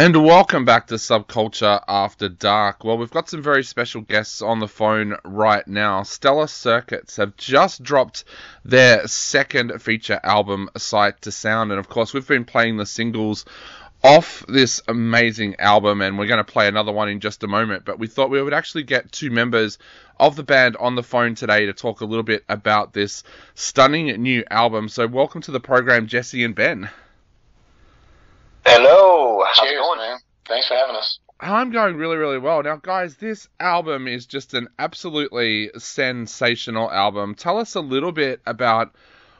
And welcome back to Subculture After Dark. Well, we've got some very special guests on the phone right now. Stellar Circuits have just dropped their second feature album, Sight to Sound. And of course, we've been playing the singles off this amazing album, and we're going to play another one in just a moment. But we thought we would actually get two members of the band on the phone today to talk a little bit about this stunning new album. So welcome to the program, Jesse and Ben. Hello. How's Cheers, it going, man. Thanks for having us. I'm going really, really well. Now, guys, this album is just an absolutely sensational album. Tell us a little bit about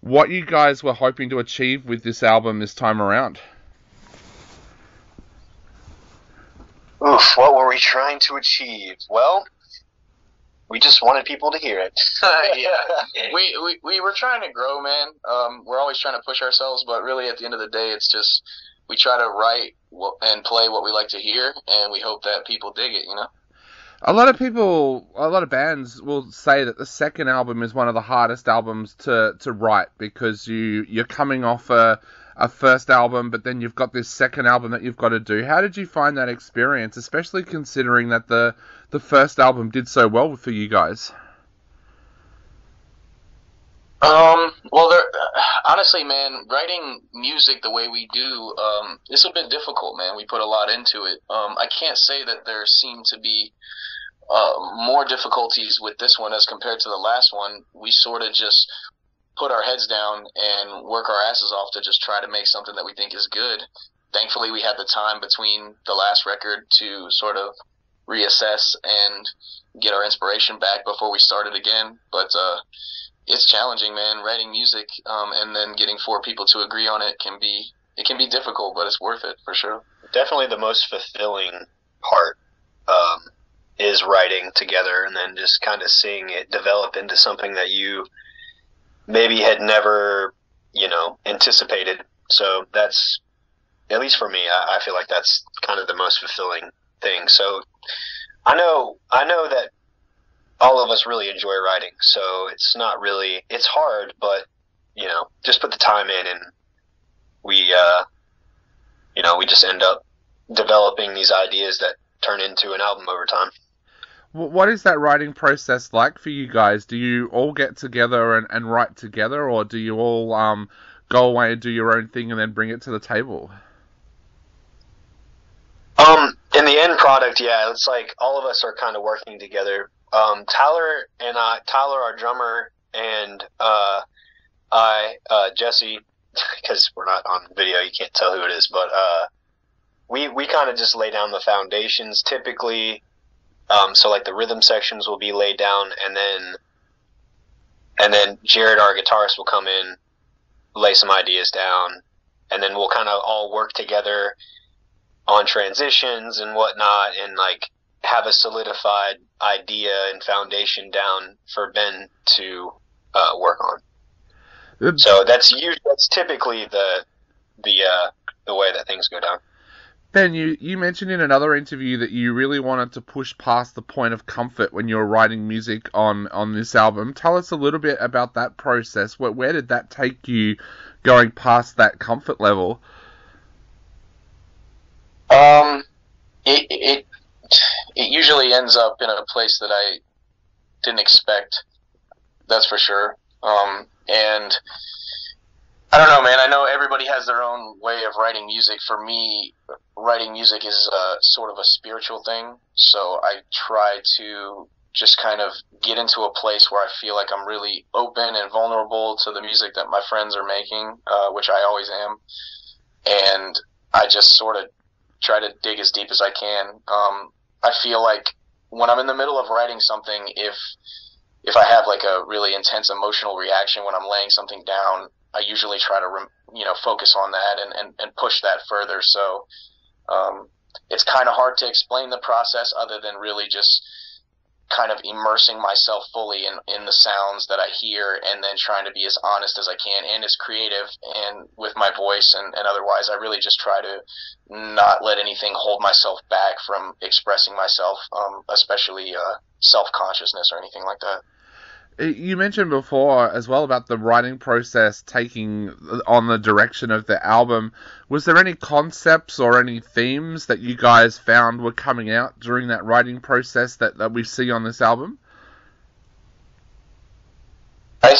what you guys were hoping to achieve with this album this time around. Oof, what were we trying to achieve? Well, we just wanted people to hear it. Yeah, we were trying to grow, man. We're always trying to push ourselves, but really at the end of the day, it's just we try to write and play what we like to hear, and we hope that people dig it, you know? A lot of bands will say that the second album is one of the hardest albums to write because you're coming off a first album, but then you've got this second album that you've got to do. How did you find that experience, especially considering that the first album did so well for you guys? Well, honestly, man, writing music the way we do, it's a bit difficult, man. We put a lot into it. I can't say that there seem to be more difficulties with this one as compared to the last one. We sort of just put our heads down and work our asses off to just try to make something that we think is good. Thankfully, we had the time between the last record to sort of reassess and get our inspiration back before we started again. But it's challenging, man. Writing music and then getting four people to agree on it can be difficult, but it's worth it for sure. Definitely the most fulfilling part is writing together and then just kind of seeing it develop into something that you maybe had never, anticipated. So that's, at least for me, I feel like that's kind of the most fulfilling thing. So I know that all of us really enjoy writing, so it's not really, it's hard, but, just put the time in and we just end up developing these ideas that turn into an album over time. What is that writing process like for you guys? Do you all get together and write together, or do you all go away and do your own thing and then bring it to the table? In the end product, yeah, it's like all of us are kind of working together. Tyler, our drummer, and Jesse, because we're not on video, you can't tell who it is, but we kind of just lay down the foundations typically. So like the rhythm sections will be laid down, and then Jared, our guitarist, will come in, lay some ideas down, and then we'll kind of all work together on transitions and whatnot, and like have a solidified idea and foundation down for Ben to work on. So that's typically the way that things go down. Ben, you mentioned in another interview that you really wanted to push past the point of comfort when you were writing music on this album. Tell us a little bit about that process. Where did that take you going past that comfort level? It usually ends up in a place that I didn't expect. That's for sure. And I don't know, man. I know everybody has their own way of writing music. For me, writing music is sort of a spiritual thing. So I try to just kind of get into a place where I feel like I'm really open and vulnerable to the music that my friends are making, which I always am. And I just sort of try to dig as deep as I can. I feel like when I'm in the middle of writing something, if I have like a really intense emotional reaction when I'm laying something down, I usually try to, focus on that and push that further. So it's kind of hard to explain the process other than really just kind of immersing myself fully in the sounds that I hear and then trying to be as honest as I can and as creative and with my voice and otherwise. I really just try to not let anything hold myself back from expressing myself, especially self-consciousness or anything like that. You mentioned before as well about the writing process taking on the direction of the album. Was there any concepts or any themes that you guys found were coming out during that writing process that we see on this album? I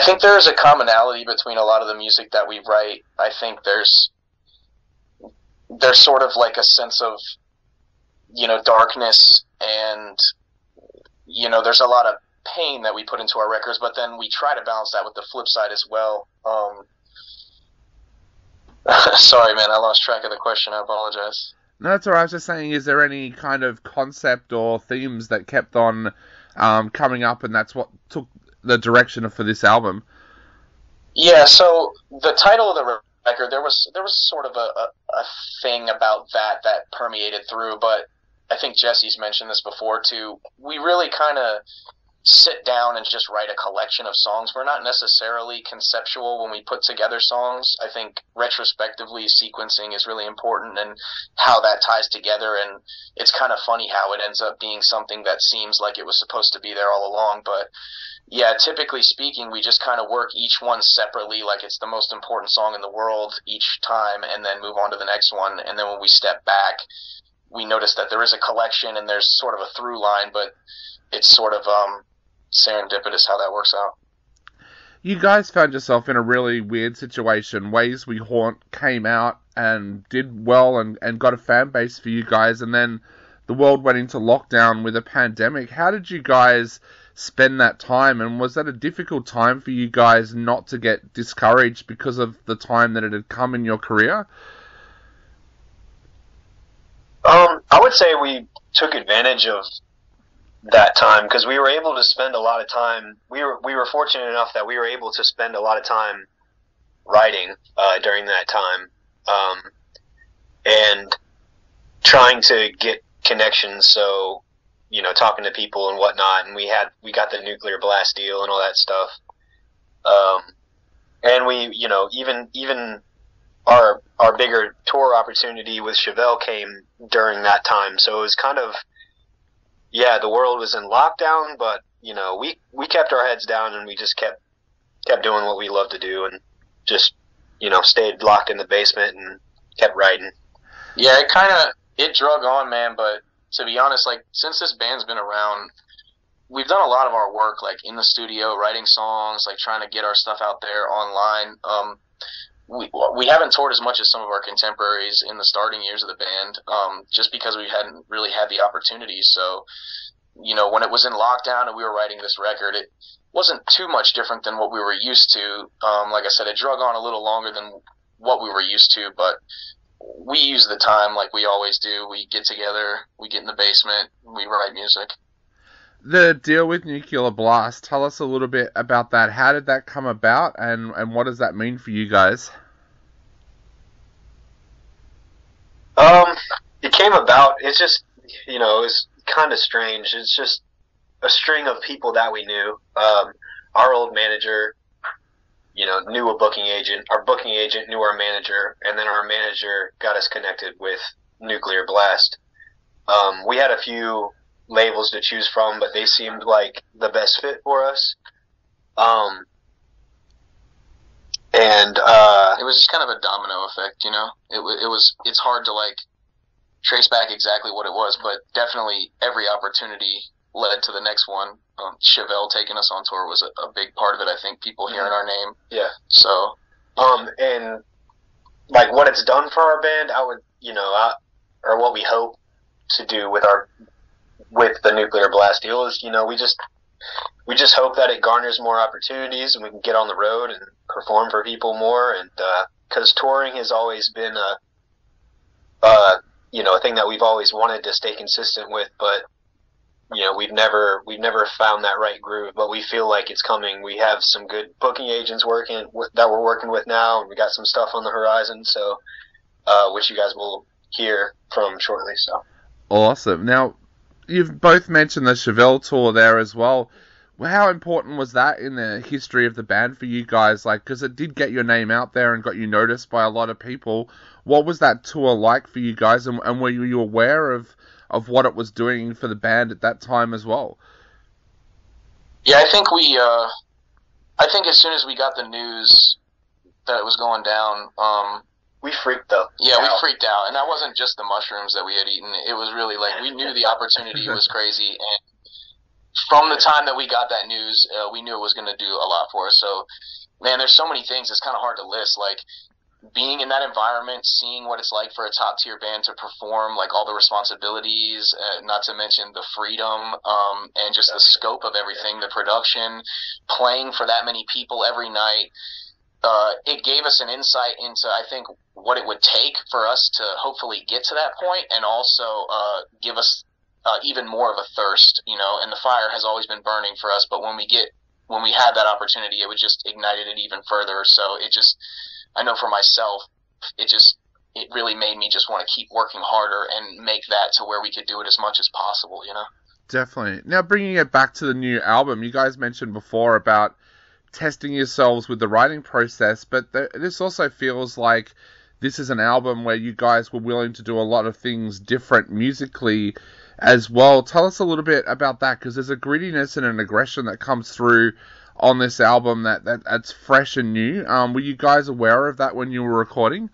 think there's a commonality between a lot of the music that we write. I think there's sort of like a sense of, darkness, and there's a lot of pain that we put into our records, but then we try to balance that with the flip side as well. Sorry, man, I lost track of the question. I apologize. No, that's all right. I was just saying, is there any kind of concept or themes that kept on coming up, and that's what took the direction for this album? Yeah, so the title of the record, there was sort of a thing about that permeated through, but I think Jesse's mentioned this before too. We really kind of sit down and just write a collection of songs. We're not necessarily conceptual when we put together songs. I think retrospectively sequencing is really important, and how that ties together, and it's kind of funny how it ends up being something that seems like it was supposed to be there all along. But yeah, typically speaking, we just kind of work each one separately, like it's the most important song in the world each time, and then move on to the next one. And then when we step back, we notice that there is a collection and there's sort of a through line, but it's sort of serendipitous how that works out. You guys found yourself in a really weird situation. Ways We Haunt came out and did well and got a fan base for you guys, and then the world went into lockdown with a pandemic. How did you guys spend that time, and was that a difficult time for you guys not to get discouraged because of the time that it had come in your career? I would say we took advantage of that time because we were able to spend a lot of time. We were fortunate enough that we were able to spend a lot of time writing during that time, and trying to get connections. So, talking to people and whatnot, and we got the Nuclear Blast deal and all that stuff. And we, even our bigger tour opportunity with Chevelle came during that time. So it was kind of, the world was in lockdown, but we kept our heads down and we just kept doing what we love to do, and just stayed locked in the basement and kept writing. Yeah, it drug on, man. But to be honest, like, since this band's been around, we've done a lot of our work like in the studio, writing songs, like trying to get our stuff out there online. We haven't toured as much as some of our contemporaries in the starting years of the band, just because we hadn't really had the opportunity. So, when it was in lockdown and we were writing this record, it wasn't too much different than what we were used to. Like I said, it drug on a little longer than what we were used to, but we use the time like we always do. We get together, we get in the basement, we write music. The deal with Nuclear Blast, tell us a little bit about that. How did that come about, and what does that mean for you guys? It came about, it's just, it was kind of strange. It's just a string of people that we knew. Our old manager, knew a booking agent. Our booking agent knew our manager, and then our manager got us connected with Nuclear Blast. We had a few labels to choose from, but they seemed like the best fit for us. And it was just kind of a domino effect, it's hard to like trace back exactly what it was, but definitely every opportunity led to the next one. Chevelle taking us on tour was a big part of it. I think people hearing our name. Yeah. So, and like what it's done for our band, or what we hope to do with the Nuclear Blast deal is, we just hope that it garners more opportunities and we can get on the road and perform for people more. And because touring has always been a thing that we've always wanted to stay consistent with, but we've never found that right groove. But we feel like it's coming. We have some good booking agents that we're working with now, and we got some stuff on the horizon. So, which you guys will hear from shortly. So awesome. Now, you've both mentioned the Chevelle tour there as well. How important was that in the history of the band for you guys? Like, because it did get your name out there and got you noticed by a lot of people. What was that tour like for you guys, and were you aware of what it was doing for the band at that time as well? Yeah, I think as soon as we got the news that it was going down, we freaked out. Yeah, we freaked out, and that wasn't just the mushrooms that we had eaten. It was really like we knew the opportunity was crazy, and from the time that we got that news, we knew it was going to do a lot for us. So, man, there's so many things. It's kind of hard to list. Like being in that environment, seeing what it's like for a top tier band to perform, like all the responsibilities, not to mention the freedom, and just the scope of everything, the production, playing for that many people every night. It gave us an insight into, I think, what it would take for us to hopefully get to that point, and also give us even more of a thirst, you know. And the fire has always been burning for us, but when we had that opportunity, it would just ignited it even further. So it just, I know for myself, it really made me just want to keep working harder and make that to where we could do it as much as possible, you know. Definitely. Now, bringing it back to the new album, you guys mentioned before about testing yourselves with the writing process, but this also feels like this is an album where you guys were willing to do a lot of things different musically as well. Tell us a little bit about that, because there's a grittiness and an aggression that comes through on this album that's fresh and new. Were you guys aware of that when you were recording?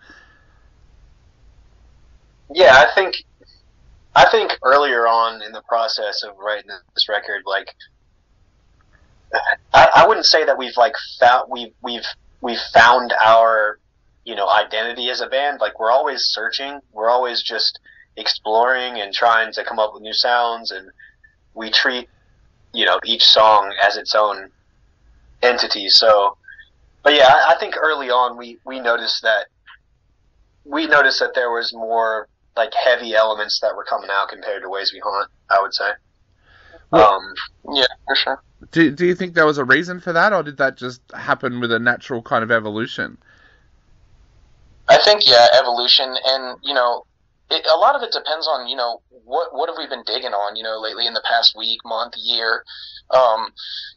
Yeah, I think earlier on in the process of writing this record, like I wouldn't say that we've found our, you know, identity as a band. Like we're always searching, we're always just exploring and trying to come up with new sounds, and we treat, you know, each song as its own entity. So, but yeah, I think early on we noticed that there was more like heavy elements that were coming out compared to Ways We Haunt, I would say. Yeah, for sure. Do you think there was a reason for that, or did that just happen with a natural kind of evolution? I think, yeah, evolution, and, you know, a lot of it depends on, you know, what have we been digging on, you know, lately in the past week, month, year.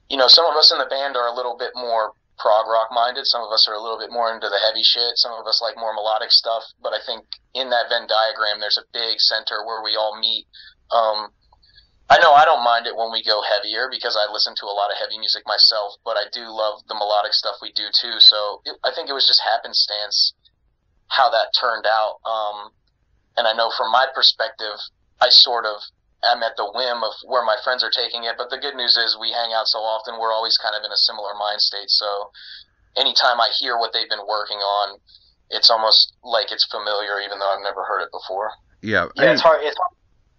You know, some of us in the band are a little bit more prog rock minded. Some of us are a little bit more into the heavy shit. Some of us like more melodic stuff. But I think in that Venn diagram, there's a big center where we all meet. I know I don't mind it when we go heavier because I listen to a lot of heavy music myself, but I do love the melodic stuff we do too. So I think it was just happenstance how that turned out. And I know from my perspective, I'm at the whim of where my friends are taking it. But the good news is we hang out so often, we're always kind of in a similar mind state. So anytime I hear what they've been working on, it's almost like it's familiar, even though I've never heard it before. Yeah. Yeah,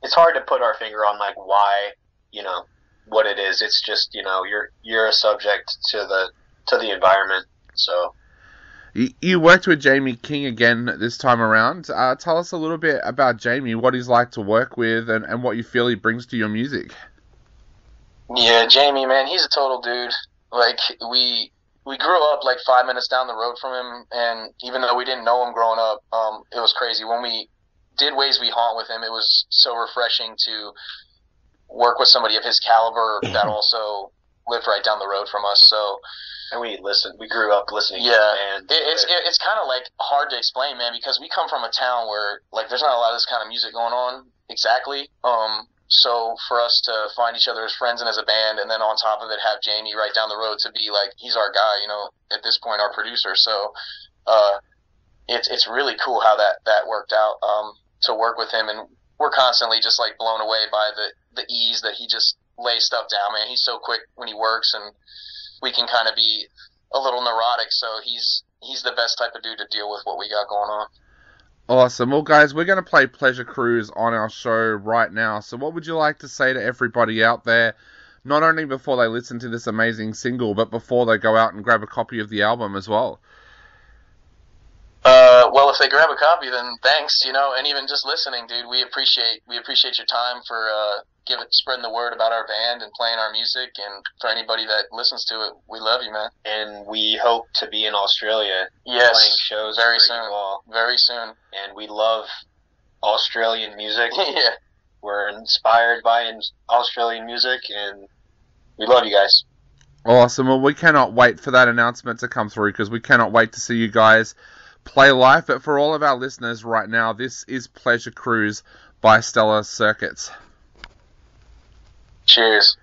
it's hard to put our finger on like why, you know, what it is. It's just, you know, you're a subject to the environment. So you worked with Jamie King again this time around. Tell us a little bit about Jamie, what he's like to work with, and what you feel he brings to your music. Yeah, Jamie, man, he's a total dude. Like we grew up like 5 minutes down the road from him, and even though we didn't know him growing up, it was crazy when we did Ways We Haunt with him. It was so refreshing to work with somebody of his caliber that also lived right down the road from us. So, and we grew up listening. Yeah, to the band. It's kind of like hard to explain, man, because we come from a town where like there's not a lot of this kind of music going on exactly. So for us to find each other as friends and as a band, and then on top of it have Jamie right down the road to be like, he's our guy, you know, at this point our producer. So it's really cool how that worked out, to work with him, and we're constantly just like blown away by the ease that he just lays stuff down, man. He's so quick when he works, and we can kind of be a little neurotic, so he's the best type of dude to deal with what we got going on. Awesome. Well, guys, we're going to play Pleasure Cruise on our show right now. So what would you like to say to everybody out there, not only before they listen to this amazing single, but before they go out and grab a copy of the album as well? Well, if they grab a copy, then thanks, you know, and even just listening, dude, we appreciate your time for spreading the word about our band and playing our music, and for anybody that listens to it, we love you, man. And we hope to be in Australia, yes, playing shows very soon. Very soon. And we love Australian music. Yeah. We're inspired by Australian music, and we love you guys. Awesome. Well, we cannot wait for that announcement to come through, because we cannot wait to see you guys play live. But for all of our listeners right now, this is Pleasure Cruise by Stellar Circuits. Cheers.